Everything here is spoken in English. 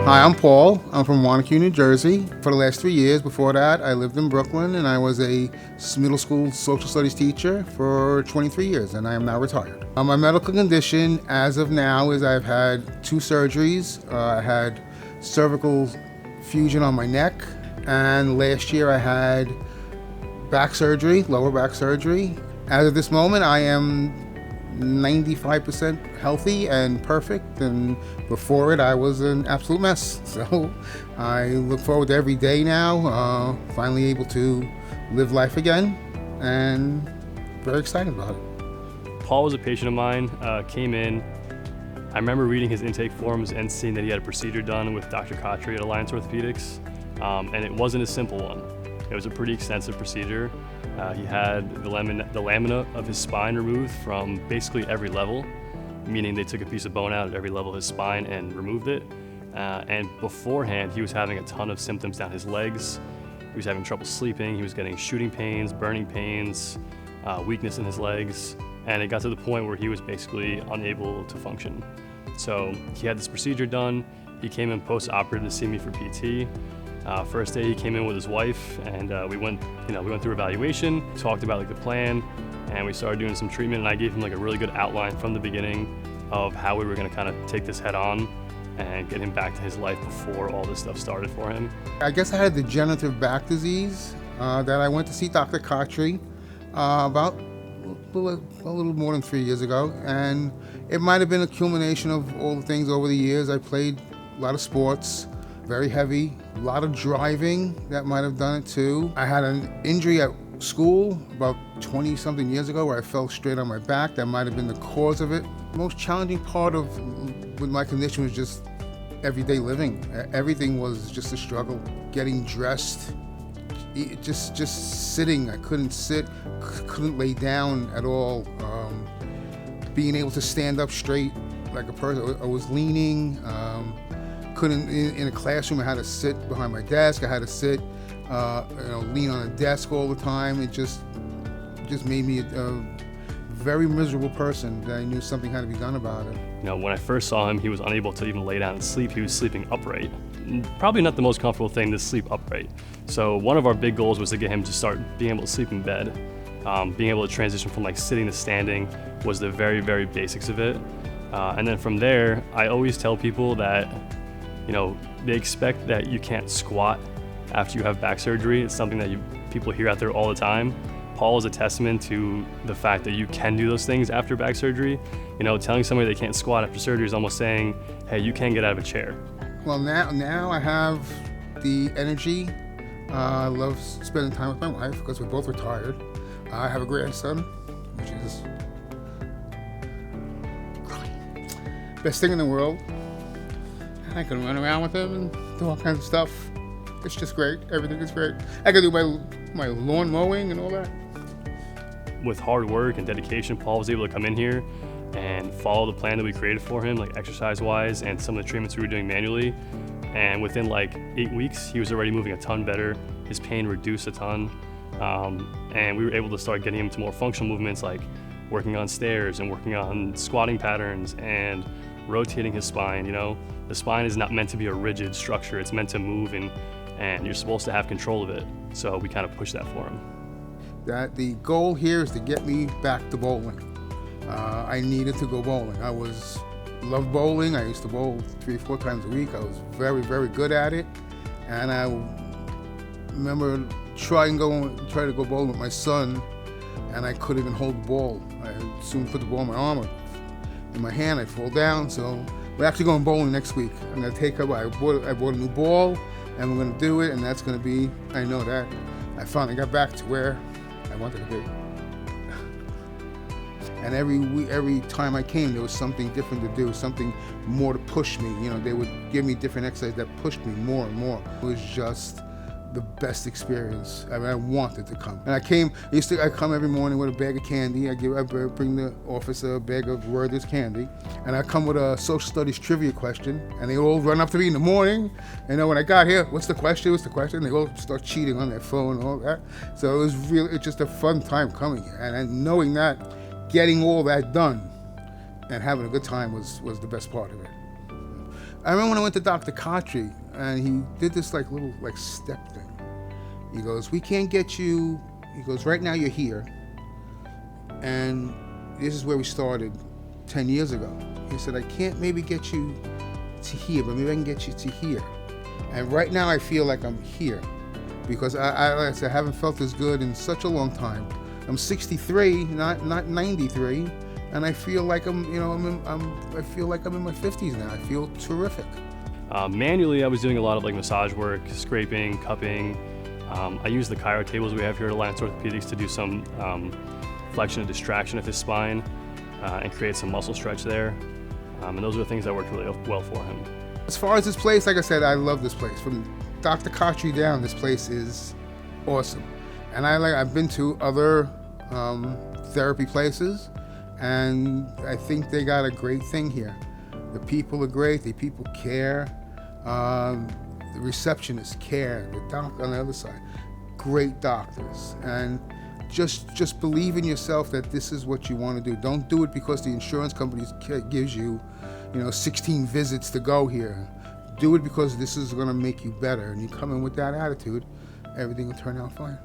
Hi, I'm Paul. I'm from Wanacue, New Jersey. For the last 3 years, before that, I lived in Brooklyn, and I was a middle school social studies teacher for 23 years, and I am now retired. My medical condition, as of now, is I've had 2 surgeries. I had cervical fusion on my neck, and last year I had back surgery, lower back surgery. As of this moment, I am 95% healthy and perfect, and before it I was an absolute mess. So I look forward to every day now, finally able to live life again, and very excited about it. Paul was a patient of mine, came in. I remember reading his intake forms and seeing that he had a procedure done with Dr. Khatri at Alliance Orthopedics, and it wasn't a simple one. It was a pretty extensive procedure. He had the lamina of his spine removed from basically every level, meaning they took a piece of bone out at every level of his spine and removed it. And beforehand, he was having a ton of symptoms down his legs. He was having trouble sleeping. He was getting shooting pains, burning pains, weakness in his legs. And it got to the point where he was basically unable to function. So he had this procedure done. He came in post-operative to see me for PT. First day he came in with his wife, and we went through evaluation, talked about the plan, and we started doing some treatment. And I gave him a really good outline from the beginning of how we were going to kind of take this head on and get him back to his life before all this stuff started for him. I guess I had degenerative back disease that I went to see Dr. Khatri about a little more than 3 years ago, and it might have been a culmination of all the things over the years. I played a lot of sports, very heavy, a lot of driving that might have done it too. I had an injury at school about 20 something years ago where I fell straight on my back. That might have been the cause of it. The most challenging part with my condition was just everyday living. Everything was just a struggle. Getting dressed, just sitting. I couldn't sit, couldn't lay down at all. Being able to stand up straight like a person, I was leaning. Couldn't in a classroom. I had to sit behind my desk. I had to sit, lean on a desk all the time. It just made me a very miserable person. That I knew something had to be done about it. When I first saw him, he was unable to even lay down and sleep. He was sleeping upright. Probably not the most comfortable thing to sleep upright. So one of our big goals was to get him to start being able to sleep in bed. Being able to transition from sitting to standing was the very, very basics of it. And then from there, I always tell people that they expect that you can't squat after you have back surgery. It's something that people hear out there all the time. Paul is a testament to the fact that you can do those things after back surgery. Telling somebody they can't squat after surgery is almost saying, hey, you can't get out of a chair. Well, now I have the energy. I love spending time with my wife because we're both retired. I have a grandson, which is best thing in the world. I can run around with him and do all kinds of stuff. It's just great. Everything is great. I can do my lawn mowing and all that. With hard work and dedication, Paul was able to come in here and follow the plan that we created for him, exercise-wise and some of the treatments we were doing manually. And within 8 weeks, he was already moving a ton better. His pain reduced a ton. And we were able to start getting him to more functional movements like working on stairs and working on squatting patterns and rotating his spine. The spine is not meant to be a rigid structure. It's meant to move, and you're supposed to have control of it. So we kind of pushed that for him. That the goal here is to get me back to bowling. I needed to go bowling. Loved bowling. I used to bowl 3 or 4 times a week. I was very, very good at it. And I remember trying to go bowling with my son, and I couldn't even hold the ball. I soon put the ball in my arm, in my hand, I'd fall down. So we're actually going bowling next week. I'm going to take up, I bought a new ball, and we're going to do it, and that's going to be, I know that. I finally got back to where I wanted to be. And every time I came, there was something different to do, something more to push me. They would give me different exercises that pushed me more and more. It was just the best experience. I wanted to come. And I come every morning with a bag of candy. I bring the office a bag of Werther's candy. And I come with a social studies trivia question. And they all run up to me in the morning. And when I got here, what's the question? They all start cheating on their phone and all that. So it's just a fun time coming here. And knowing that, getting all that done and having a good time was the best part of it. I remember when I went to Dr. Khatri, and he did this little step thing. He goes, we can't get you, he goes, right now you're here, and this is where we started 10 years ago. He said, I can't maybe get you to here, but maybe I can get you to here. And right now I feel like I'm here, because like I said, I haven't felt as good in such a long time. I'm 63, not 93, and I feel like I feel like I'm in my 50s now. I feel terrific. Manually, I was doing a lot of massage work, scraping, cupping. I use the chiro tables we have here at Alliance Orthopedics to do some flexion and distraction of his spine and create some muscle stretch there. And those are the things that worked really well for him. As far as this place, like I said, I love this place. From Dr. Khatri down, this place is awesome. And I've been to other therapy places, and I think they got a great thing here. The people are great, the people care, the receptionists care, the doctor on the other side, great doctors. And just believe in yourself that this is what you want to do. Don't do it because the insurance company gives you, 16 visits to go here. Do it because this is going to make you better. And you come in with that attitude, everything will turn out fine.